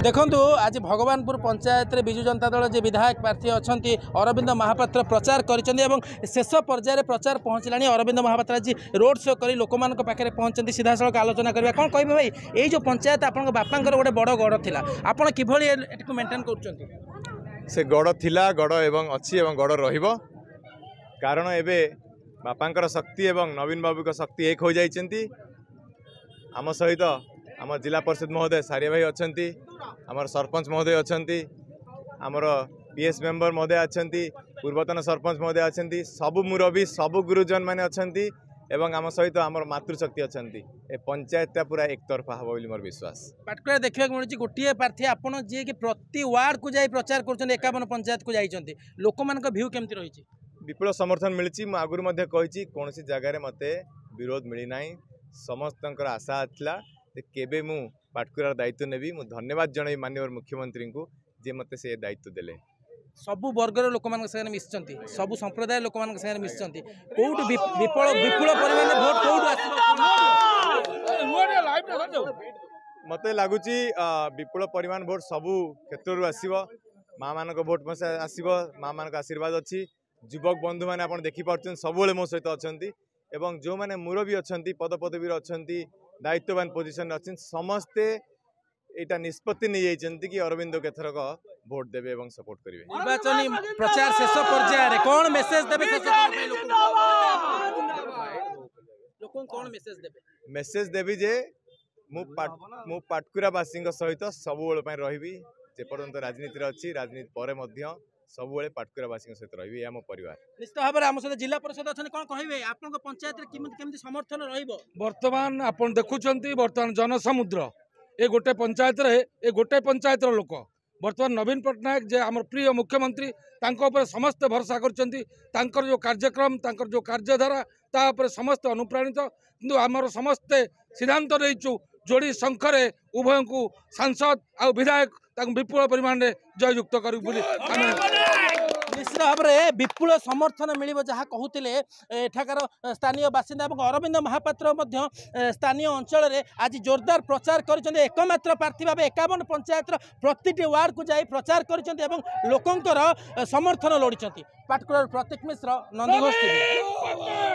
देखु आज भगवानपुर पंचायत विजु जनता दल जो विधायक प्रार्थी अच्छा अरविंद महापात्र प्रचार कर शेष पर्यायर प्रचार पहुँचला। अरविंद महापात्र आज रोड शो कर लोक पाखे पहुँचती सीधा सड़क आलोचना करवा कौन कह भाई ये जो पंचायत आप बापांकर गोटे बड़ गढ़ था आपड़ कि मेंटेन कर से गढ़ थिला गढ़ एवं अच्छी एवं गढ़ रहिबो कारण एबे बापांकर शक्ति एवं नवीन बाबू का शक्ति एक हो जाइछन्ती। आम सहित आम जिला परिषद महोदय सारिया भाई अच्छी आमर सरपंच महोदय अच्छी आमर पीएस मेंबर महोदय अच्छी पूर्वतन सरपंच महोदय अच्छी सबु मुरबी सबु गुरुजन माने अच्छी एवं आम सहित आमर मातृशक्ति अच्छी ए पंचायत पूरा एक तरफा हम बोली मोर विश्वास। पार्टिकुलर देखा मिलूँ गोटे प्रार्थी आपड़ जी कि प्रति वार्ड को जाई प्रचार कर 51 पंचायत को जाइए लोक मान भ्यू केमती रही विपुल समर्थन मिली आगुरी कही कौन जगार मत विरोध मिलना समस्त आशा आसला केबे मु पाटकुरार दायित्व नेबी मु धन्यवाद जन माननीय मुख्यमंत्री को जे मते से दायित्व देले। सबु वर्गर लोक मिशिंट सबु संप्रदाय लोक मिशिंट कौट विपुल परिमाण भोट मत लगुच विपुल परिमाण भोट सबु क्षेत्र आसो माँ मान भोट आसो माँ मान आशीर्वाद अच्छी युवक बंधु मैंने आप देखिपुर सब मो सहित अच्छा जो मैंने मुरबी अच्छा पदपदवी अच्छा दायित्ववान पोजिशन अच्छी समस्ते यहाँ निष्पत्ति नहीं जाती कि अरविंद के थरक भोट देवे और सपोर्ट करेंगे। निर्वाचन प्रचार शेष पर्यायर कौन मेसेज देबे कौन मेसेज देवी जे मु पाटकुरावासी सहित सब रही जेपर्यंत राजनीति अच्छी राजनीति पर सब पाटकुरावासी सहित रही है परिवार निश्चित भाव में आम सहित जिला परिषद अच्छा कौन कहे आप पंचायत केमती समर्थन बर्तमान आप देखुं बर्तमान जनसमुद्र ये गोटे पंचायत रे गोटे पंचायत लोक बर्तमान नवीन पट्टनायक जे आम प्रिय मुख्यमंत्री समस्त भरोसा कर जो कार्यक्रम जो कार्यधारा तापर समस्त अनुप्राणित किंतु आमर समस्ते सिद्धांत नहीं जोड़ी शंखरे उभय को सांसद आ विधायक विपुल परिमाण में जययुक्त कर निश्चित भाव में विपुल समर्थन मिल जहाँ कहते एठाकार स्थानीय बासिंदा और अरविंद महापात्र स्थानीय अंचल में आज जोरदार प्रचार कर एकमात्र प्रार्थी भाव 51 पंचायत प्रति वार्ड को जाई प्रचार कर लोकंर समर्थन लोड़ी। पाटकुरार प्रतीक मिश्र, नंदीघोष टीवी।